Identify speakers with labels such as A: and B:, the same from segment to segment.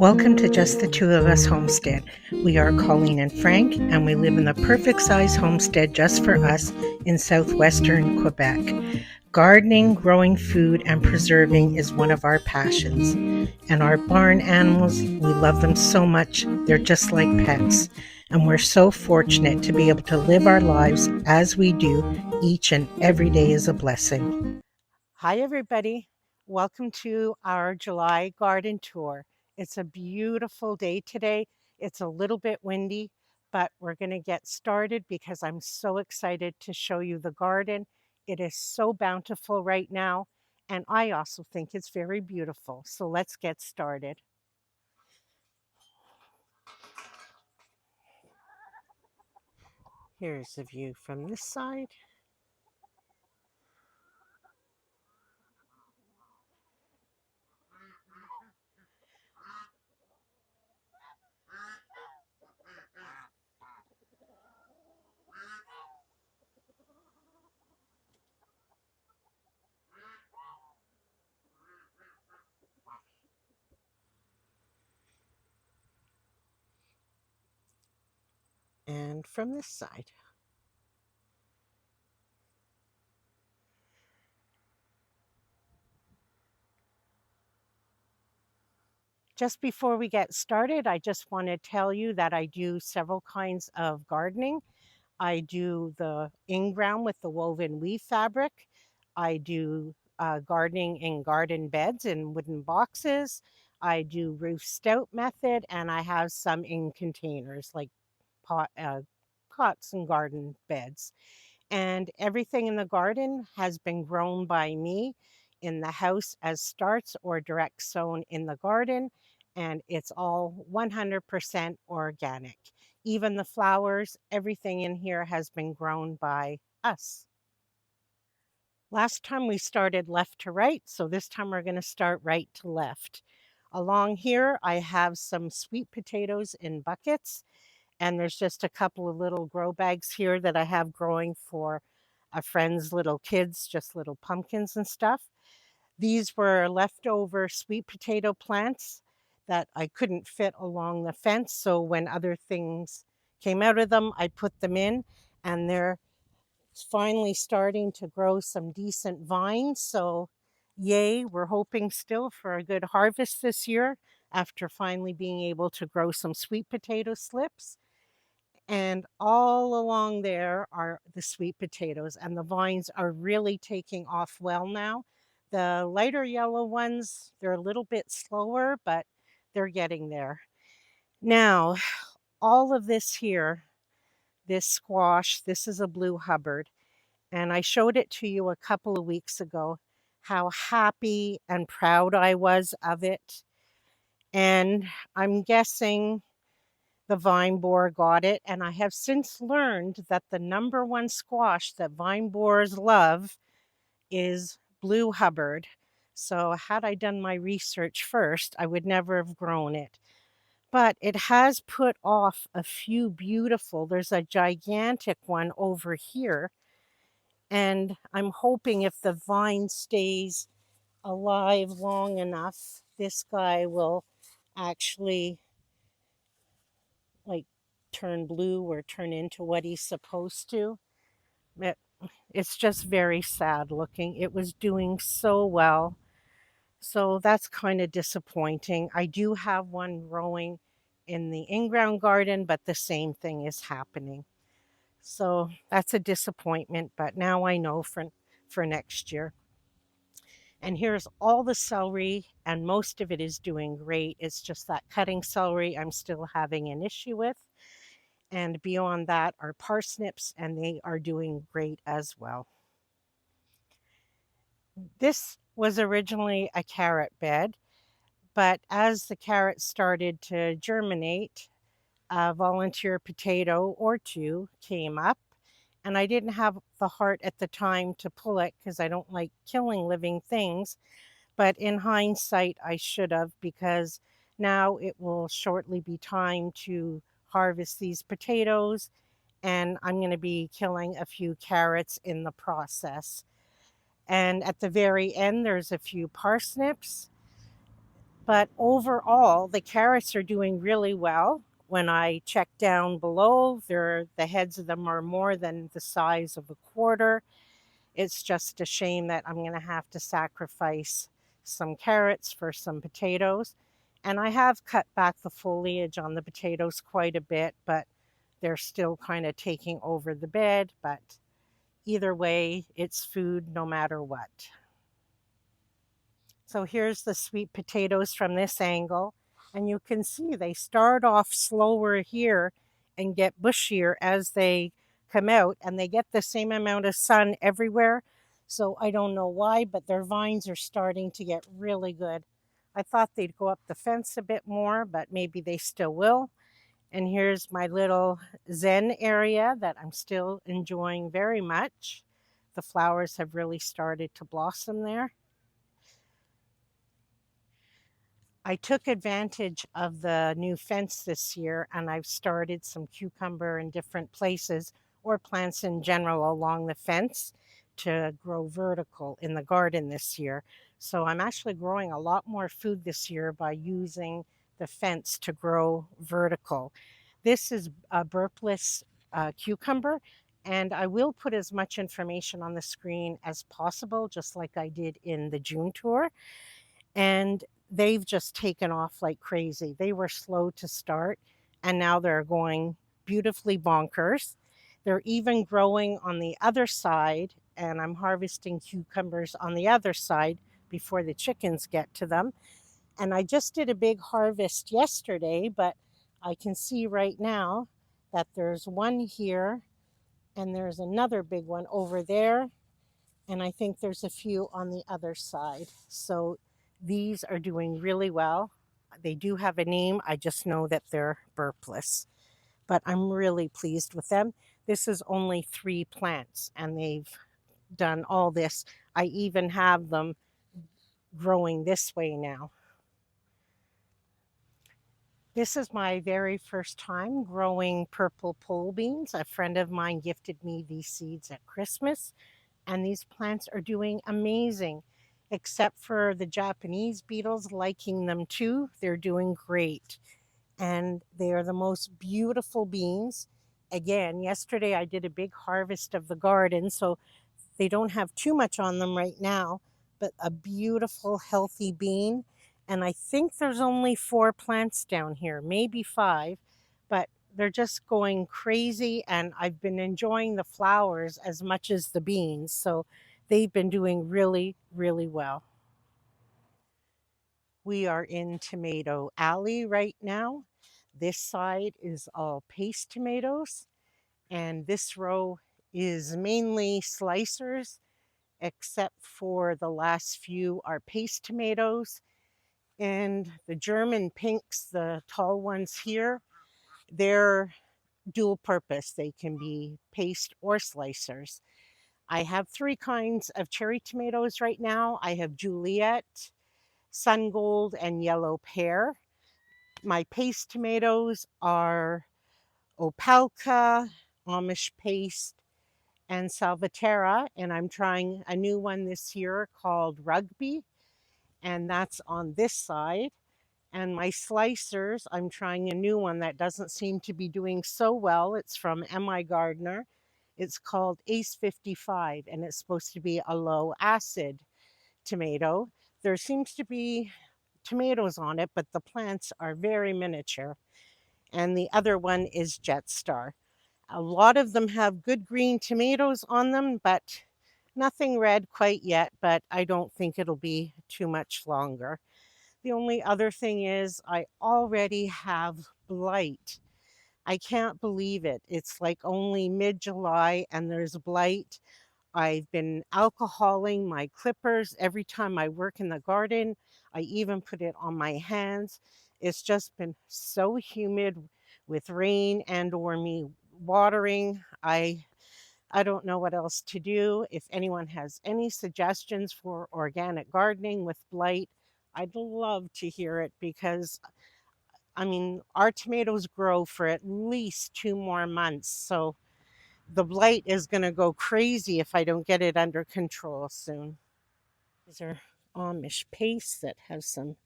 A: Welcome to Just the Two of Us Homestead. We are Colleen and Frank, and we live in the perfect size homestead just for us in southwestern Quebec. Gardening, growing food, and preserving is one of our passions. And our barn animals, we love them so much, they're just like pets. And we're so fortunate to be able to live our lives as we do. Each and every day is a blessing. Hi, everybody. Welcome to our July garden tour. It's a beautiful day today. It's a little bit windy, but we're going to get started because I'm so excited to show you the garden. It is so bountiful right now, and I also think it's very beautiful. So let's get started. Here's a view from this side. And from this side. Just before we get started, I just want to tell you that I do several kinds of gardening. I do the in-ground with the woven weave fabric. I do gardening in garden beds in wooden boxes. I do roof stout method, and I have some in containers like pots and garden beds. And everything in the garden has been grown by me in the house as starts or direct sown in the garden. And it's all 100% organic. Even the flowers, everything in here has been grown by us. Last time we started left to right, so this time we're going to start right to left. Along here, I have some sweet potatoes in buckets, and there's just a couple of little grow bags here that I have growing for a friend's little kids, just little pumpkins and stuff. These were leftover sweet potato plants that I couldn't fit along the fence. So when other things came out of them, I put them in, and they're finally starting to grow some decent vines. So yay, we're hoping still for a good harvest this year after finally being able to grow some sweet potato slips. And all along there are the sweet potatoes, and the vines are really taking off well now. The lighter yellow ones, they're a little bit slower, but they're getting there. Now, all of this here, this squash, this is a blue Hubbard, and I showed it to you a couple of weeks ago, how happy and proud I was of it. And I'm guessing the vine borer got it, and I have since learned that the number one squash that vine borers love is blue Hubbard. So had I done my research first, I would never have grown it. But it has put off a few beautiful, there's a gigantic one over here, and I'm hoping if the vine stays alive long enough, this guy will actually like turn blue or turn into what he's supposed to. It, it's just very sad looking. It was doing so well. So that's kind of disappointing. I do have one growing in the in-ground garden, but the same thing is happening. So that's a disappointment, but now I know for next year. And here's all the celery, and most of it is doing great. It's just that cutting celery I'm still having an issue with. And beyond that are parsnips, and they are doing great as well. This was originally a carrot bed, but as the carrots started to germinate, a volunteer potato or two came up, and I didn't have the heart at the time to pull it because I don't like killing living things. But in hindsight, I should have, because now it will shortly be time to harvest these potatoes, and I'm going to be killing a few carrots in the process. And at the very end, there's a few parsnips. But overall, the carrots are doing really well. When I check down below, the heads of them are more than the size of a quarter. It's just a shame that I'm going to have to sacrifice some carrots for some potatoes. And I have cut back the foliage on the potatoes quite a bit, but they're still kind of taking over the bed. But either way, it's food no matter what. So here's the sweet potatoes from this angle. And you can see they start off slower here and get bushier as they come out, and they get the same amount of sun everywhere. So I don't know why, but their vines are starting to get really good. I thought they'd go up the fence a bit more, but maybe they still will. And here's my little zen area that I'm still enjoying very much. The flowers have really started to blossom there. I took advantage of the new fence this year, and I've started some cucumber in different places, or plants in general along the fence, to grow vertical in the garden this year. So I'm actually growing a lot more food this year by using the fence to grow vertical. This is a burpless cucumber, and I will put as much information on the screen as possible, just like I did in the June tour. And they've just taken off like crazy. They were slow to start, and now they're going beautifully bonkers. They're even growing on the other side, and I'm harvesting cucumbers on the other side before the chickens get to them. And I just did a big harvest yesterday, but I can see right now that there's one here and there's another big one over there, and I think there's a few on the other side. So these are doing really well. They do have a name. I just know that they're burpless, but I'm really pleased with them. This is only 3 plants, and they've done all this. I even have them growing this way now. This is my very first time growing purple pole beans. A friend of mine gifted me these seeds at Christmas, and these plants are doing amazing. Except for the Japanese beetles liking them too, they're doing great. And they are the most beautiful beans. Again, yesterday I did a big harvest of the garden, so they don't have too much on them right now, but a beautiful, healthy bean. And I think there's only 4 plants down here, maybe 5, but they're just going crazy. And I've been enjoying the flowers as much as the beans. So they've been doing really, really well. We are in Tomato Alley right now. This side is all paste tomatoes, and this row is mainly slicers, except for the last few are paste tomatoes. And the German pinks, the tall ones here, they're dual purpose. They can be paste or slicers. I have 3 kinds of cherry tomatoes right now. I have Juliet, Sun Gold, and Yellow Pear. My paste tomatoes are Opelka, Amish Paste, and Salvatera. And I'm trying a new one this year called Rugby, and that's on this side. And my slicers, I'm trying a new one that doesn't seem to be doing so well. It's from M.I. Gardner. It's called Ace 55, and it's supposed to be a low acid tomato. There seems to be tomatoes on it, but the plants are very miniature. And the other one is Jetstar. A lot of them have good green tomatoes on them, but nothing red quite yet, but I don't think it'll be too much longer. The only other thing is I already have blight. I can't believe it. It's like only mid-July and there's blight. I've been alcoholing my clippers every time I work in the garden. I even put it on my hands. It's just been so humid with rain and or me watering. I don't know what else to do. If anyone has any suggestions for organic gardening with blight, I'd love to hear it, because I mean, our tomatoes grow for at least 2 more months. So the blight is going to go crazy if I don't get it under control soon. These are Amish paste that has some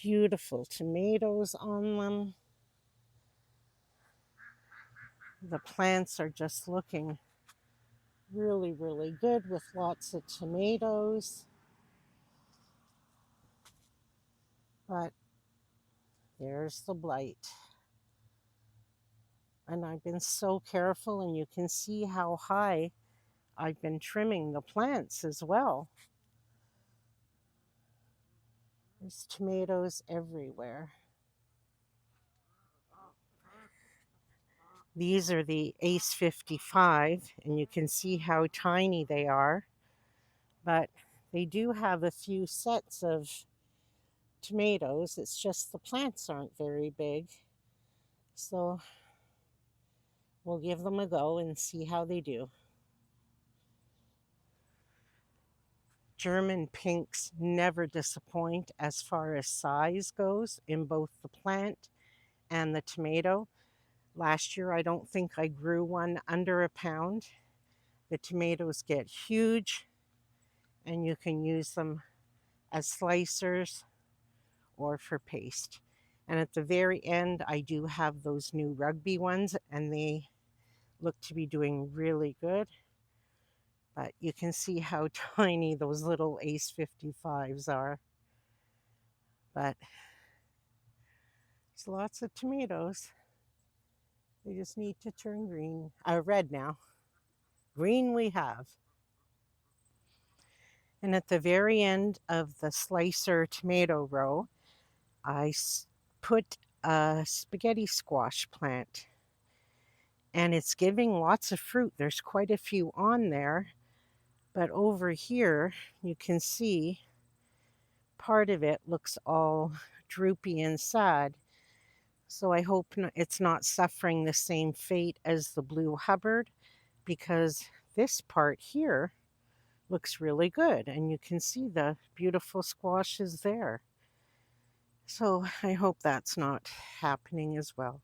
A: beautiful tomatoes on them. The plants are just looking really, really good with lots of tomatoes. But there's the blight. And I've been so careful, and you can see how high I've been trimming the plants as well. There's tomatoes everywhere. These are the Ace 55, and you can see how tiny they are. But they do have a few sets of tomatoes. It's just the plants aren't very big. So we'll give them a go and see how they do. German pinks never disappoint as far as size goes in both the plant and the tomato. Last year, I don't think I grew one under a pound. The tomatoes get huge, and you can use them as slicers or for paste. And at the very end, I do have those new rugby ones, and they look to be doing really good. But you can see how tiny those little Ace 55s are. But there's lots of tomatoes. They just need to turn green. Red now. Green we have. And at the very end of the slicer tomato row, I put a spaghetti squash plant. And it's giving lots of fruit. There's quite a few on there. But over here, you can see part of it looks all droopy and sad. So I hope it's not suffering the same fate as the Blue Hubbard, because this part here looks really good, and you can see the beautiful squashes there. So I hope that's not happening as well.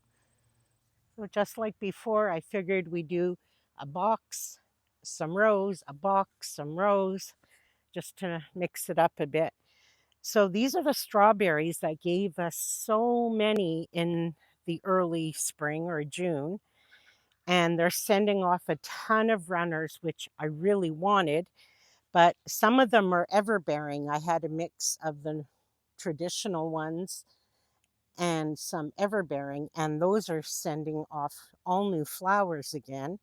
A: So just like before, I figured we'd do a box, some rows, a box, some rows, just to mix it up a bit. So these are the strawberries that gave us so many in the early spring or June. And they're sending off a ton of runners, which I really wanted. But some of them are everbearing. I had a mix of the traditional ones and some everbearing, and those are sending off all new flowers again.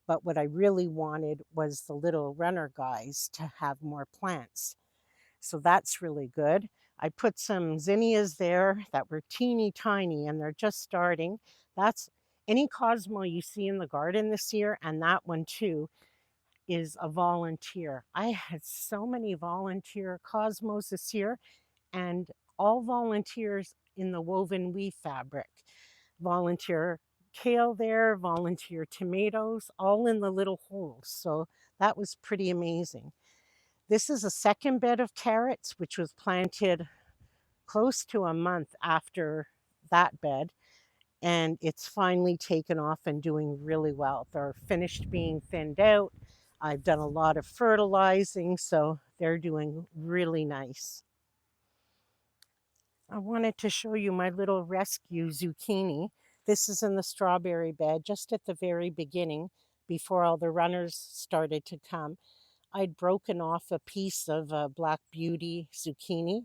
A: But what I really wanted was the little runner guys to have more plants. So that's really good. I put some zinnias there that were teeny tiny, and they're just starting. That's any Cosmo you see in the garden this year, and that one too, is a volunteer. I had so many volunteer Cosmos this year, and all volunteers in the woven weave fabric. Volunteer kale there, volunteer tomatoes, all in the little holes. So that was pretty amazing. This is a second bed of carrots, which was planted close to a month after that bed. And it's finally taken off and doing really well. They're finished being thinned out. I've done a lot of fertilizing, so they're doing really nice. I wanted to show you my little rescue zucchini. This is in the strawberry bed, just at the very beginning, before all the runners started to come. I'd broken off a piece of Black Beauty zucchini,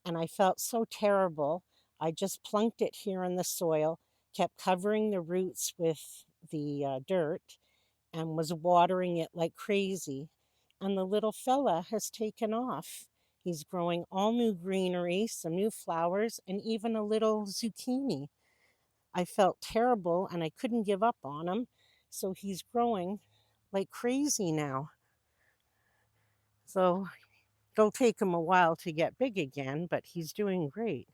A: and I felt so terrible. I just plunked it here in the soil, kept covering the roots with the dirt, and was watering it like crazy. And the little fella has taken off. He's growing all new greenery, some new flowers, and even a little zucchini. I felt terrible, and I couldn't give up on him. So he's growing like crazy now. So it'll take him a while to get big again, but he's doing great.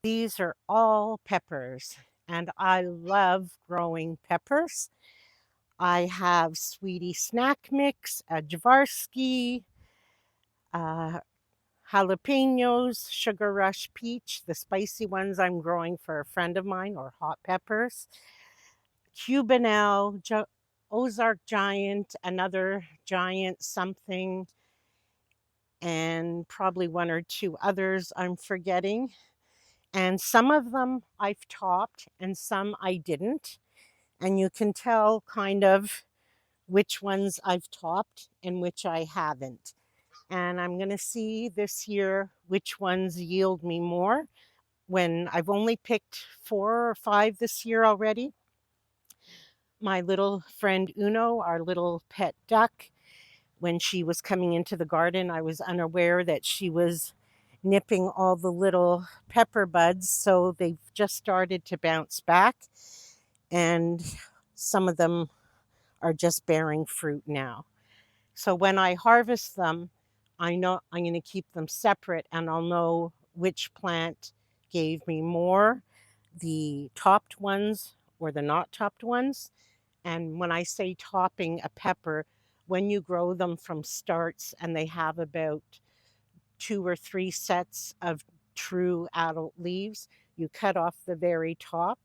A: These are all peppers, and I love growing peppers. I have Sweetie Snack Mix, a Javarsky, uh, jalapenos, Sugar Rush Peach, the spicy ones I'm growing for a friend of mine, or hot peppers, Cubanelle, Ozark Giant, another giant something, and probably one or two others I'm forgetting. And some of them I've topped and some I didn't. And you can tell kind of which ones I've topped and which I haven't. And I'm going to see this year which ones yield me more. When I've only picked 4 or 5 this year already, my little friend Uno, our little pet duck, when she was coming into the garden, I was unaware that she was nipping all the little pepper buds. So they've just started to bounce back, and some of them are just bearing fruit now. So when I harvest them, I know I'm going to keep them separate, and I'll know which plant gave me more, the topped ones or the not topped ones. And when I say topping a pepper, when you grow them from starts and they have about 2 or 3 sets of true adult leaves, you cut off the very top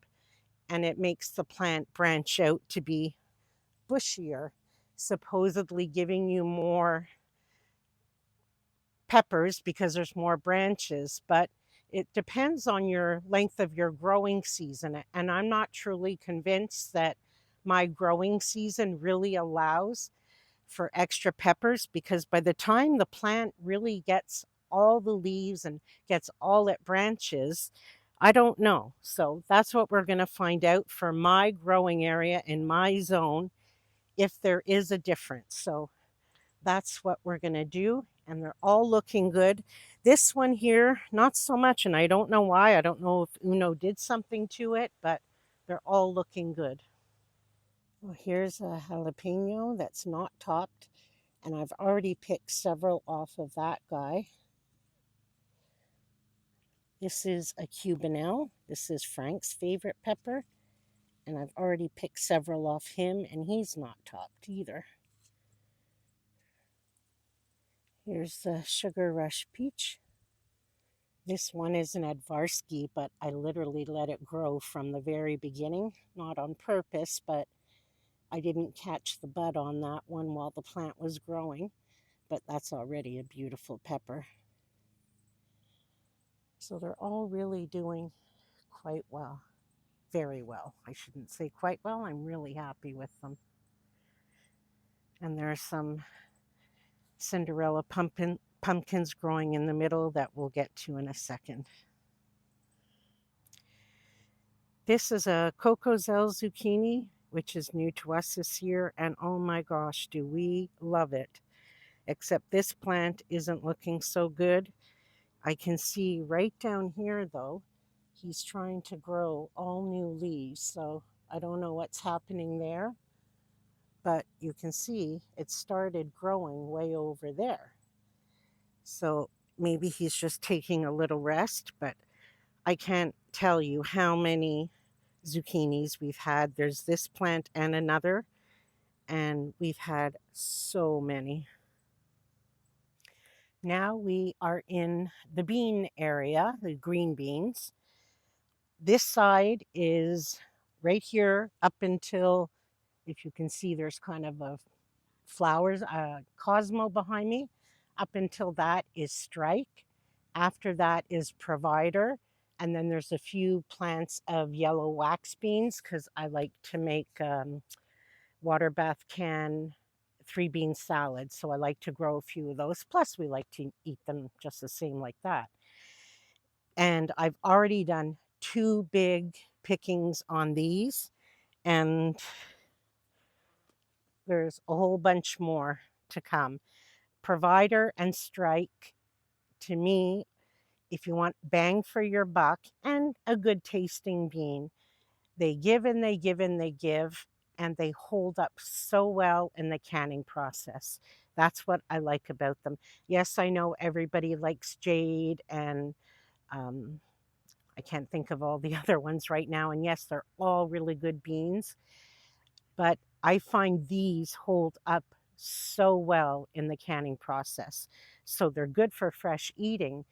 A: and it makes the plant branch out to be bushier, supposedly giving you more peppers because there's more branches. But it depends on your length of your growing season. And I'm not truly convinced that my growing season really allows for extra peppers, because by the time the plant really gets all the leaves and gets all its branches, I don't know. So that's what we're going to find out for my growing area in my zone, if there is a difference. So that's what we're going to do. And they're all looking good. This one here, not so much. And I don't know why. I don't know if Uno did something to it, but they're all looking good. Well, here's a jalapeno that's not topped. And I've already picked several off of that guy. This is a Cubanelle. This is Frank's favorite pepper. And I've already picked several off him, and he's not topped either. Here's the Sugar Rush Peach. This one is an Advarsky, but I literally let it grow from the very beginning, not on purpose, but I didn't catch the bud on that one while the plant was growing. But that's already a beautiful pepper. So they're all really doing quite well. Very well. I shouldn't say quite well. I'm really happy with them. And there are some Cinderella pumpkins growing in the middle that we'll get to in a second. This is a Cocozelle zucchini, which is new to us this year. And oh my gosh, do we love it. Except this plant isn't looking so good. I can see right down here, though, he's trying to grow all new leaves. So I don't know what's happening there. But you can see it started growing way over there. So maybe he's just taking a little rest, but I can't tell you how many zucchinis we've had. There's this plant and another, and we've had so many. Now we are in the bean area, the green beans. This side is right here up until, if you can see, there's kind of a flowers, Cosmo behind me. Up until that is Strike. After that is Provider. And then there's a few plants of yellow wax beans because I like to make water bath can 3-bean salad. So I like to grow a few of those. Plus, we like to eat them just the same like that. And I've already done 2 big pickings on these. And there's a whole bunch more to come. Provider and Strike, to me, if you want bang for your buck and a good tasting bean, they give and they give and they give, and they hold up so well in the canning process. That's what I like about them. Yes, I know everybody likes Jade, and I can't think of all the other ones right now. And yes, they're all really good beans, but I find these hold up so well in the canning process. So they're good for fresh eating,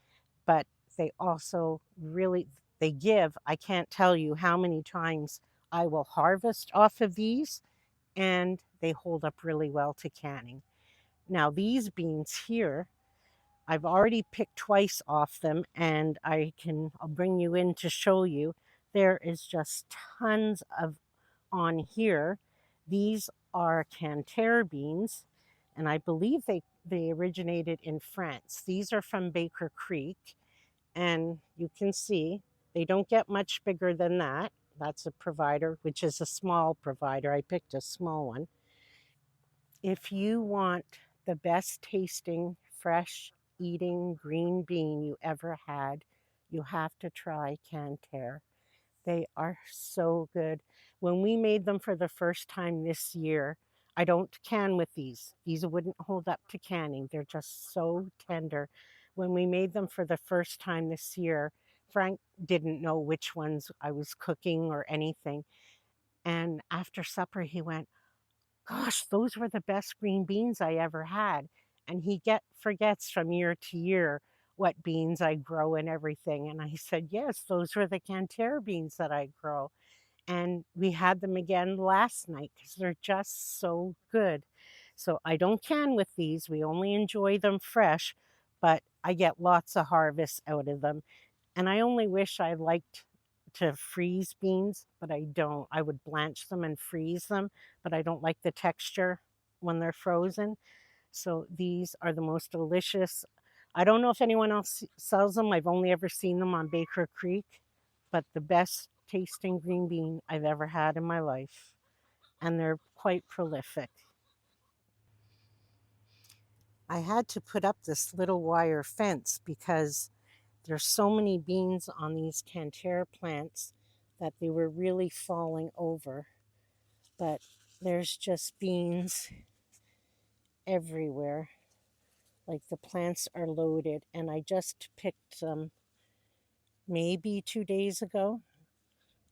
A: but they also really, they give. I can't tell you how many times I will harvest off of these, and they hold up really well to canning. Now these beans here, I've already picked twice off them, and I'll bring you in to show you. There is just tons of on here. These are Canter beans, and I believe they originated in France. These are from Baker Creek, and you can see they don't get much bigger than that. That's a provider, which is a small provider. I picked a small one. If you want the best tasting, fresh eating green bean you ever had, you have to try Canter. They are so good. When we made them for the first time this year, I don't can with these. These wouldn't hold up to canning. They're just so tender. When we made them for the first time this year, Frank didn't know which ones I was cooking or anything. And after supper, he went, "Gosh, those were the best green beans I ever had." And he forgets from year to year what beans I grow and everything. And I said, "Yes, those were the Canter beans that I grow." And we had them again last night because they're just so good. So I don't can with these. We only enjoy them fresh, but I get lots of harvest out of them. And I only wish I liked to freeze beans, but I don't. I would blanch them and freeze them, but I don't like the texture when they're frozen. So these are the most delicious. I don't know if anyone else sells them. I've only ever seen them on Baker Creek, but the best tasting green bean I've ever had in my life. And they're quite prolific. I had to put up this little wire fence because there's so many beans on these Canter plants that they were really falling over. But there's just beans everywhere. Like the plants are loaded, and I just picked them maybe 2 days ago.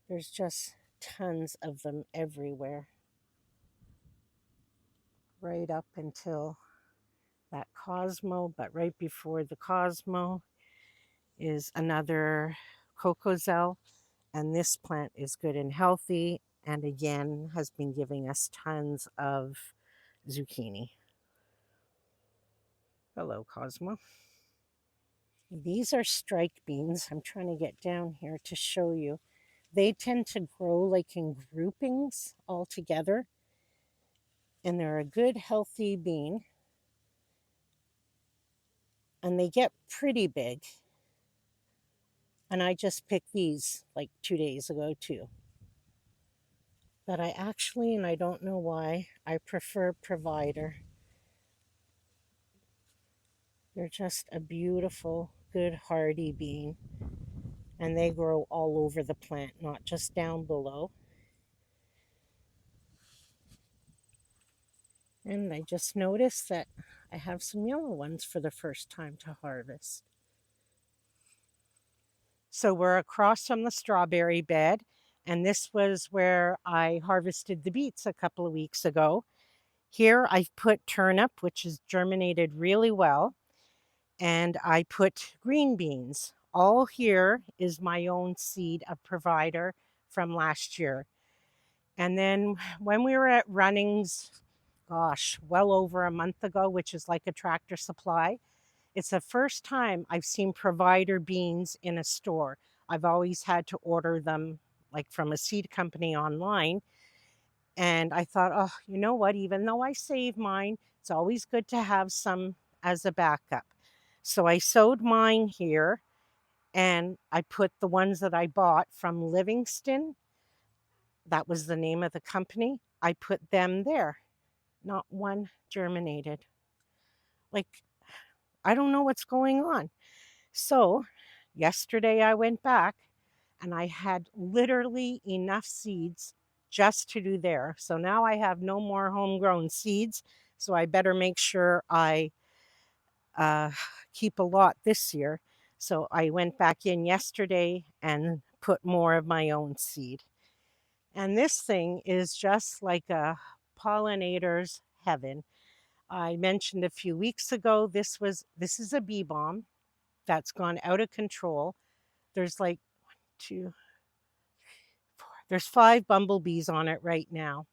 A: There's just tons of them everywhere, right up until that Cosmo. But right before the Cosmo is another Cocosel, and this plant is good and healthy, and again has been giving us tons of zucchini. Hello, Cosmo. These are strike beans. I'm trying to get down here to show you. They tend to grow like in groupings all together, and they're a good healthy bean, and they get pretty big. And I just picked these like 2 days ago too. But I actually, and I don't know why, I prefer Provider. They're just a beautiful, good hardy bean, and they grow all over the plant, not just down below. And I just noticed that I have some yellow ones for the first time to harvest. So we're across from the strawberry bed, and this was where I harvested the beets a couple of weeks ago. Here I've put turnip, which has germinated really well, and I put green beans. All here is my own seed of Provider from last year. And then when we were at Runnings, gosh, well over a month ago, which is like a Tractor Supply, it's the first time I've seen Provider beans in a store. I've always had to order them like from a seed company online. And I thought, oh, you know what? Even though I save mine, it's always good to have some as a backup. So I sowed mine here, and I put the ones that I bought from Livingston. That was the name of the company. I put them there. Not one germinated. Like, I don't know what's going on. So yesterday I went back and I had literally enough seeds just to do there. So now I have no more homegrown seeds. So I better make sure I uh, keep a lot this year. So I went back in yesterday and put more of my own seed. And this thing is just like a pollinator's heaven. I mentioned a few weeks ago, this is a bee balm that's gone out of control. There's like two, four, there's 5 bumblebees on it right now.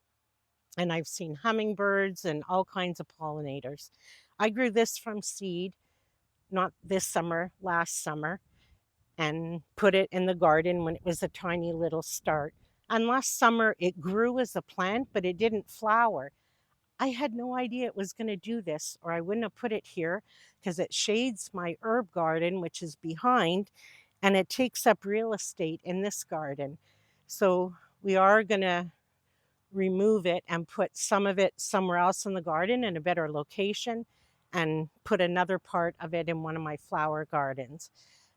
A: And I've seen hummingbirds and all kinds of pollinators. I grew this from seed. not this summer, last summer, and put it in the garden when it was a tiny little start. And last summer it grew as a plant, but it didn't flower. I had no idea it was going to do this, or I wouldn't have put it here because it shades my herb garden, which is behind, and it takes up real estate in this garden. So we are going to remove it and put some of it somewhere else in the garden in a better location and put another part of it in one of my flower gardens.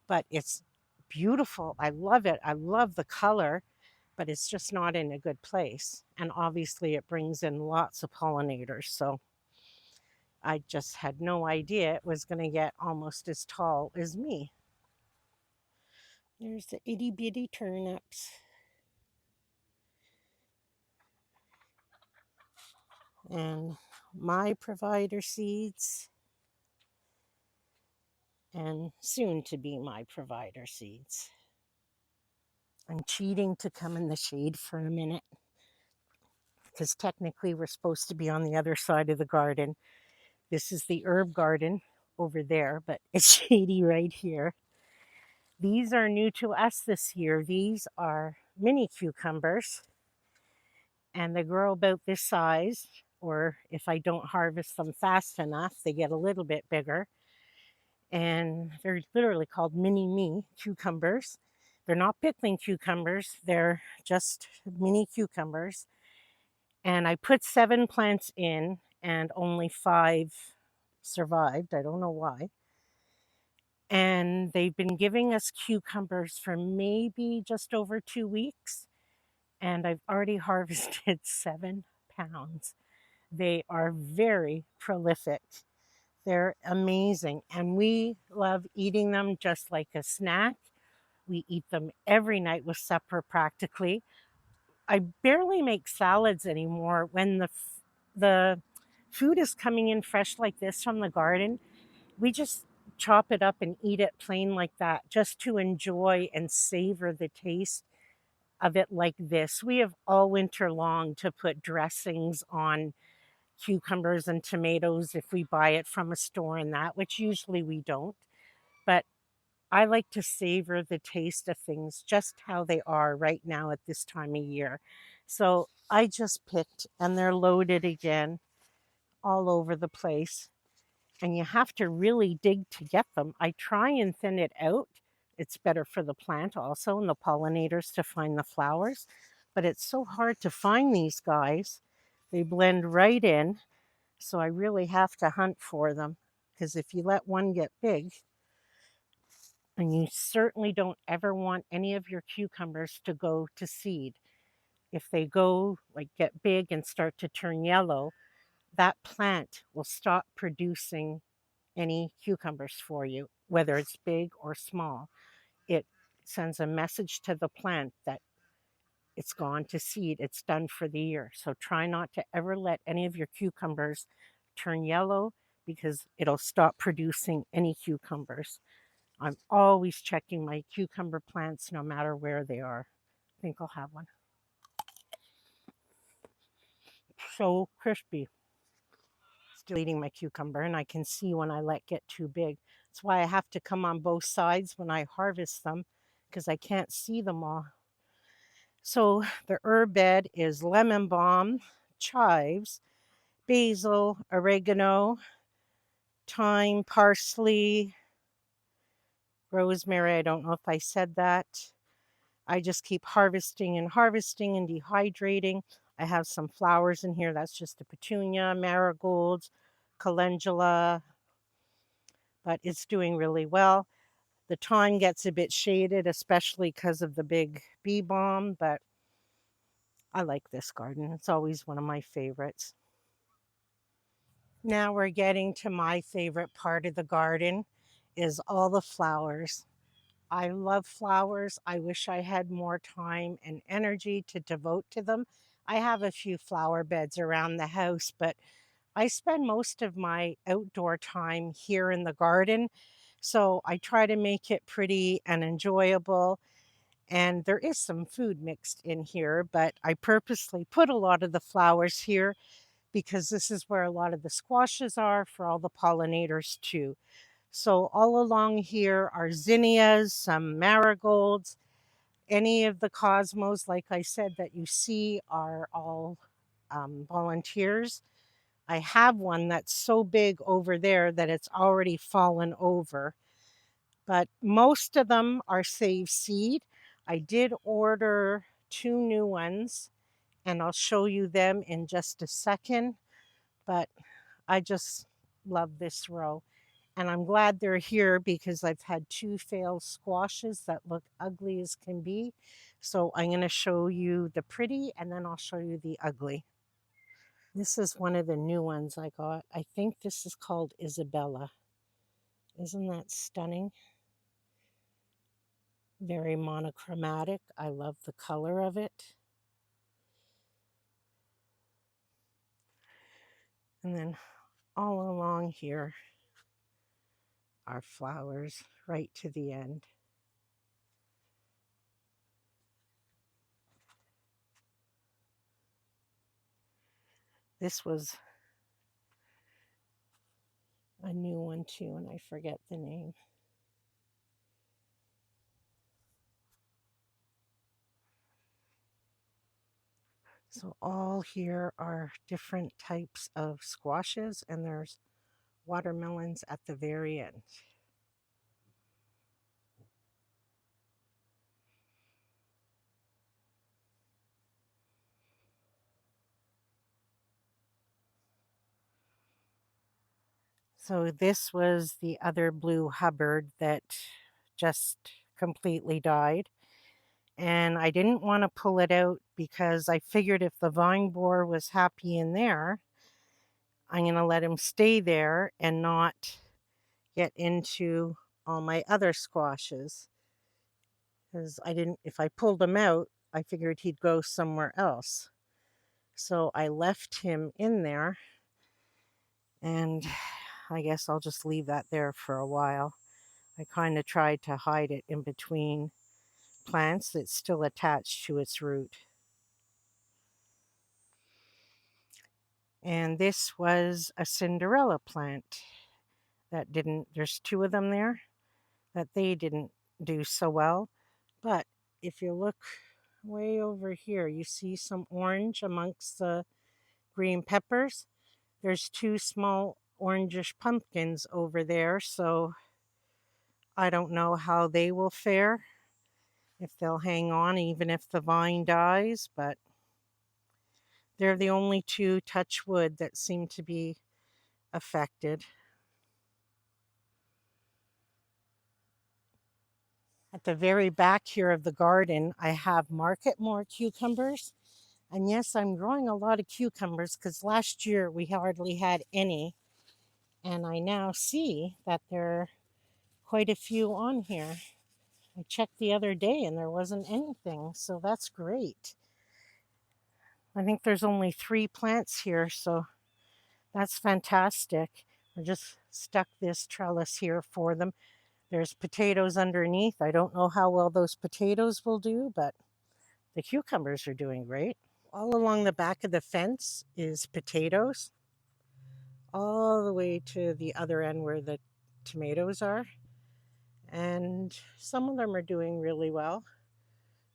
A: But it's beautiful. I love it. I love the color, but it's just not in a good place. And obviously, it brings in lots of pollinators. So I just had no idea it was going to get almost as tall as me. There's the itty bitty turnips. And my provider seeds, and soon to be my provider seeds. I'm cheating to come in the shade for a minute because technically we're supposed to be on the other side of the garden. This is the herb garden over there, but it's shady right here. These are new to us this year. These are mini cucumbers, and they grow about this size, or if I don't harvest them fast enough, they get a little bit bigger. And they're literally called mini me cucumbers. They're not pickling cucumbers, they're just mini cucumbers. And I put 7 plants in, and only 5 survived. I don't know why. And they've been giving us cucumbers for maybe just over 2 weeks. And I've already harvested 7 pounds. They are very prolific. They're amazing. And we love eating them just like a snack. We eat them every night with supper practically. I barely make salads anymore when the food is coming in fresh like this from the garden. We just chop it up and eat it plain like that, just to enjoy and savor the taste of it like this. We have all winter long to put dressings on cucumbers and tomatoes if we buy it from a store and that, which usually we don't. But I like to savor the taste of things just how they are right now at this time of year. So I just picked, and they're loaded again all over the place. And you have to really dig to get them. I try and thin it out. It's better for the plant also and the pollinators to find the flowers. But it's so hard to find these guys. They blend right in. So I really have to hunt for them, because if you let one get big, and you certainly don't ever want any of your cucumbers to go to seed. If they go, like, get big and start to turn yellow, that plant will stop producing any cucumbers for you, whether it's big or small. It sends a message to the plant that it's gone to seed, it's done for the year. So try not to ever let any of your cucumbers turn yellow, because it'll stop producing any cucumbers. I'm always checking my cucumber plants no matter where they are. I think I'll have one. So crispy. Still eating my cucumber, and I can see when I let get too big. That's why I have to come on both sides when I harvest them, because I can't see them all. So the herb bed is lemon balm, chives, basil, oregano, thyme, parsley, rosemary. I don't know if I said that. I just keep harvesting and harvesting and dehydrating. I have some flowers in here. That's just a petunia, marigolds, calendula, but it's doing really well. The thyme gets a bit shaded, especially because of the big bee balm, but I like this garden. It's always one of my favorites. Now we're getting to my favorite part of the garden, is all the flowers. I love flowers. I wish I had more time and energy to devote to them. I have a few flower beds around the house, but I spend most of my outdoor time here in the garden. So I try to make it pretty and enjoyable. And there is some food mixed in here, but I purposely put a lot of the flowers here because this is where a lot of the squashes are for all the pollinators too. So all along here are zinnias, some marigolds, any of the cosmos, like I said, that you see are all volunteers. I have one that's so big over there that it's already fallen over, but most of them are save seed. I did order 2 new ones, and I'll show you them in just a second, but I just love this row. And I'm glad they're here because I've had 2 failed squashes that look ugly as can be. So I'm going to show you the pretty and then I'll show you the ugly. This is one of the new ones I got. I think this is called Isabella. Isn't that stunning? Very monochromatic. I love the color of it. And then all along here are flowers right to the end. This was a new one too, and I forget the name. So all here are different types of squashes, and there's watermelons at the very end. So this was the other blue Hubbard that just completely died. And I didn't want to pull it out because I figured if the vine borer was happy in there, I'm going to let him stay there and not get into all my other squashes. Because if I pulled him out, I figured he'd go somewhere else. So I left him in there, and I guess I'll just leave that there for a while. I kind of tried to hide it in between plants that's still attached to its root. And this was a Cinderella plant that there's 2 of them there, that they didn't do so well. But if you look way over here, you see some orange amongst the green peppers. There's 2 small orangish pumpkins over there, so I don't know how they will fare, if they'll hang on even if the vine dies, but they're the only 2, touch wood, that seem to be affected. At the very back here of the garden, I have Marketmore cucumbers. And yes, I'm growing a lot of cucumbers because last year we hardly had any. And I now see that there are quite a few on here. I checked the other day and there wasn't anything, so that's great. I think there's only 3 plants here, so that's fantastic. I just stuck this trellis here for them. There's potatoes underneath. I don't know how well those potatoes will do, but the cucumbers are doing great. All along the back of the fence is potatoes, all the way to the other end where the tomatoes are. And some of them are doing really well.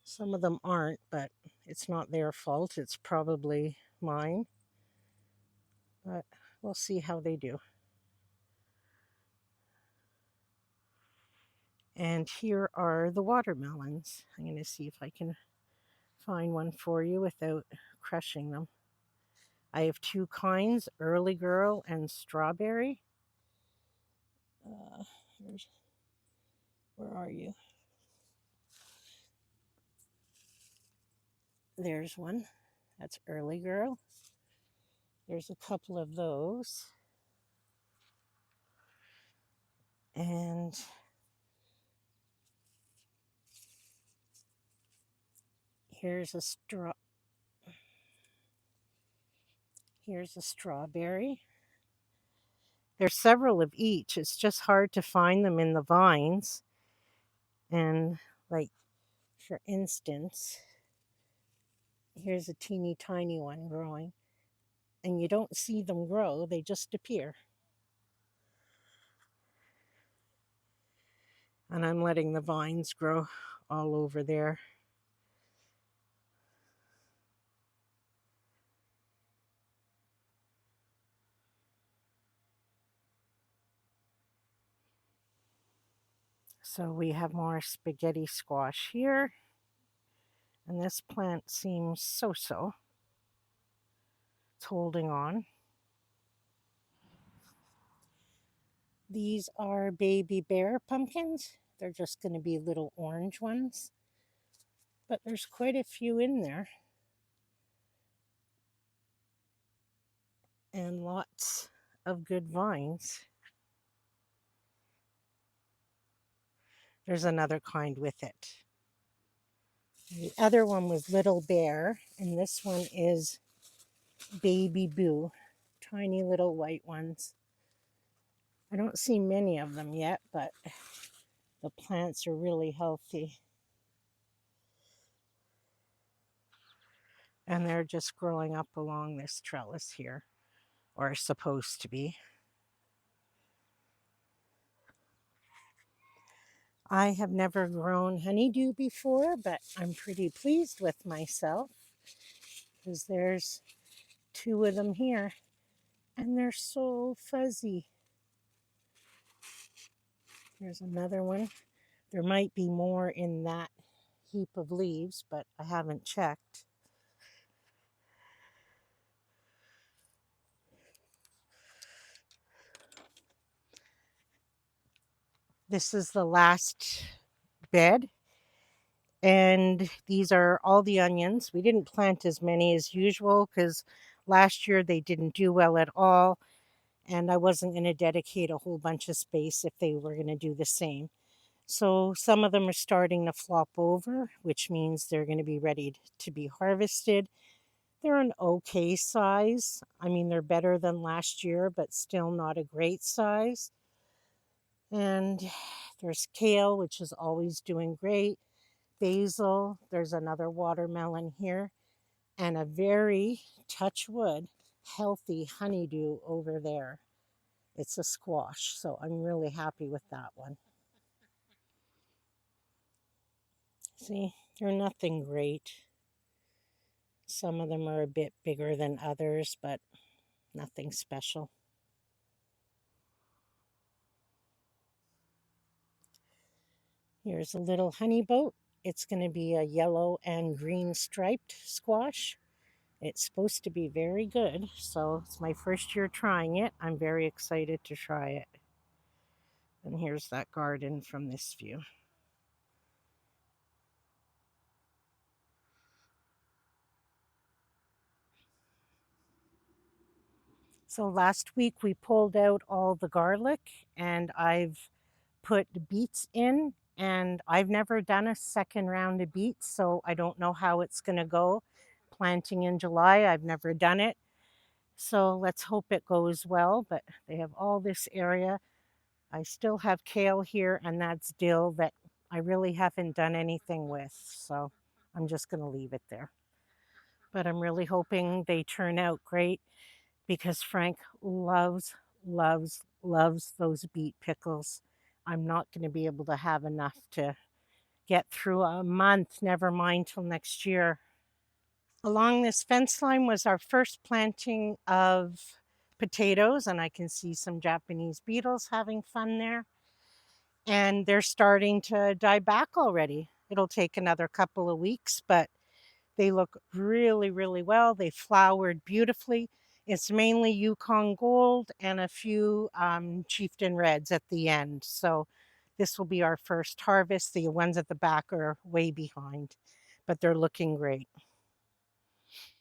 A: Some of them aren't, but it's not their fault. It's probably mine. But we'll see how they do. And here are the watermelons. I'm going to see if I can find one for you without crushing them. I have 2 kinds, Early Girl and Strawberry. Where are you? There's one. That's Early Girl. There's a couple of those. And here's a strawberry. There's several of each. It's just hard to find them in the vines. And like, for instance, here's a teeny tiny one growing. And you don't see them grow, they just appear. And I'm letting the vines grow all over there. So we have more spaghetti squash here. And this plant seems so-so. It's holding on. These are baby bear pumpkins. They're just going to be little orange ones. But there's quite a few in there. And lots of good vines. There's another kind with it. The other one was Little Bear, and this one is Baby Boo. Tiny little white ones. I don't see many of them yet, but the plants are really healthy. And they're just growing up along this trellis here, or supposed to be. I have never grown honeydew before, but I'm pretty pleased with myself because there's 2 of them here and they're so fuzzy. There's another one. There might be more in that heap of leaves, but I haven't checked. This is the last bed, and these are all the onions. We didn't plant as many as usual because last year they didn't do well at all, and I wasn't going to dedicate a whole bunch of space if they were going to do the same. So some of them are starting to flop over, which means they're going to be ready to be harvested. They're an okay size. I mean, they're better than last year, but still not a great size. And there's kale, which is always doing great. Basil, there's another watermelon here, and a very, touch wood, healthy honeydew over there. It's a squash, so I'm really happy with that one. See, they're nothing great. Some of them are a bit bigger than others, but nothing special. Here's a little honey boat. It's going to be a yellow and green striped squash. It's supposed to be very good, so it's my first year trying it. I'm very excited to try it. And here's that garden from this view. So last week we pulled out all the garlic and I've put beets in, and I've never done a second round of beets, so I don't know how it's going to go. Planting in July, I've never done it. So let's hope it goes well, but they have all this area. I still have kale here, and that's dill that I really haven't done anything with, so I'm just going to leave it there. But I'm really hoping they turn out great because Frank loves those beet pickles. I'm not going to be able to have enough to get through a month, never mind till next year. Along this fence line was our first planting of potatoes, and I can see some Japanese beetles having fun there. And they're starting to die back already. It'll take another couple of weeks, but they look really well. They flowered beautifully. It's mainly Yukon Gold and a few Chieftain Reds at the end. So this will be our first harvest. The ones at the back are way behind, but they're looking great.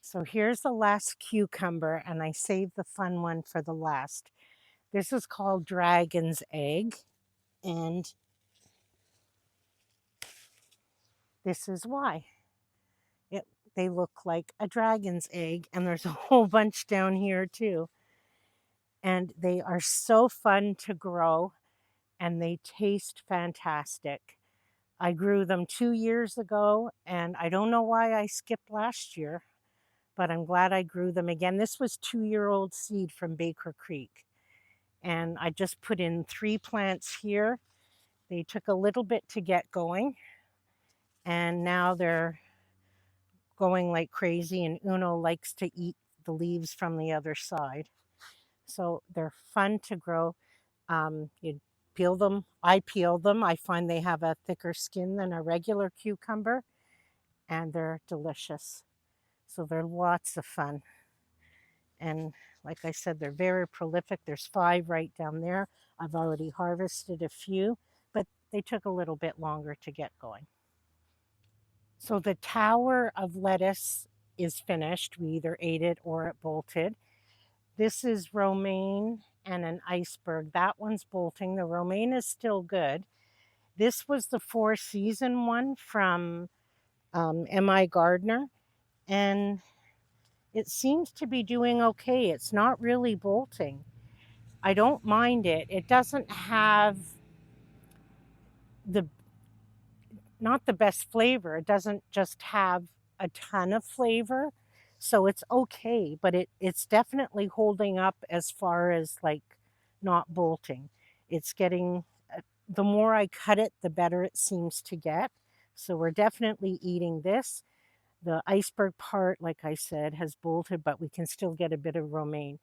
A: So here's the last cucumber, and I saved the fun one for the last. This is called Dragon's Egg, and this is why. It, they look like a dragon's egg, and there's a whole bunch down here too. And they are so fun to grow, and they taste fantastic. I grew them 2 years ago, and I don't know why I skipped last year, but I'm glad I grew them again. This was 2-year-old seed from Baker Creek, and I just put in 3 plants here, They took a little bit to get going, and now they're going like crazy, and Uno likes to eat the leaves from the other side. So they're fun to grow. You peel them. I peel them. I find they have a thicker skin than a regular cucumber, and they're delicious. So they're lots of fun. And like I said, they're very prolific. There's 5 right down there. I've already harvested a few, but they took a little bit longer to get going. So the tower of lettuce is finished. We either ate it or it bolted. This is romaine and an iceberg. That one's bolting. The romaine is still good. This was the 4-season one from M.I. Gardner, and it seems to be doing okay. It's not really bolting. I don't mind it. It doesn't have the not the best flavor. It doesn't just have a ton of flavor. So it's okay, but it's definitely holding up as far as like not bolting. It's getting the more I cut it, the better it seems to get. So we're definitely eating this. The iceberg part, like I said, has bolted, but we can still get a bit of romaine.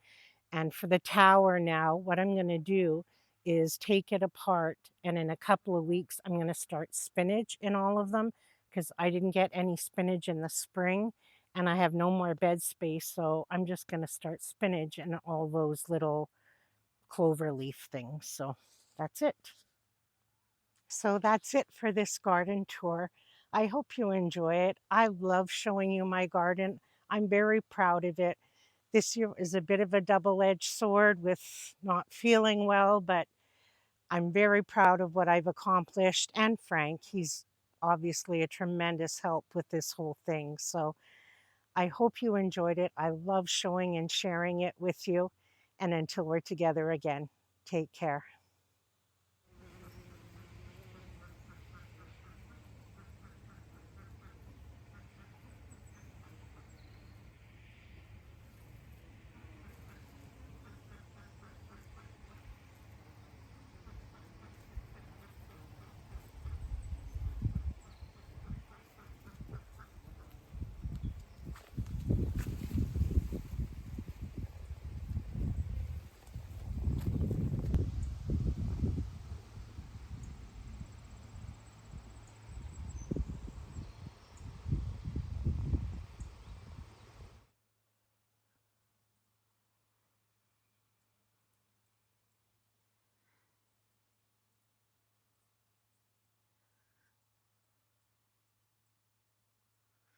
A: And for the tower now, what I'm going to do is take it apart. And in a couple of weeks, I'm going to start spinach in all of them because I didn't get any spinach in the spring and I have no more bed space. So I'm just going to start spinach in all those little clover leaf things. So that's it. So that's it for this garden tour. I hope you enjoy it. I love showing you my garden. I'm very proud of it. This year is a bit of a double-edged sword with not feeling well, but I'm very proud of what I've accomplished. And Frank, he's obviously a tremendous help with this whole thing. So I hope you enjoyed it. I love showing and sharing it with you. And until we're together again, take care.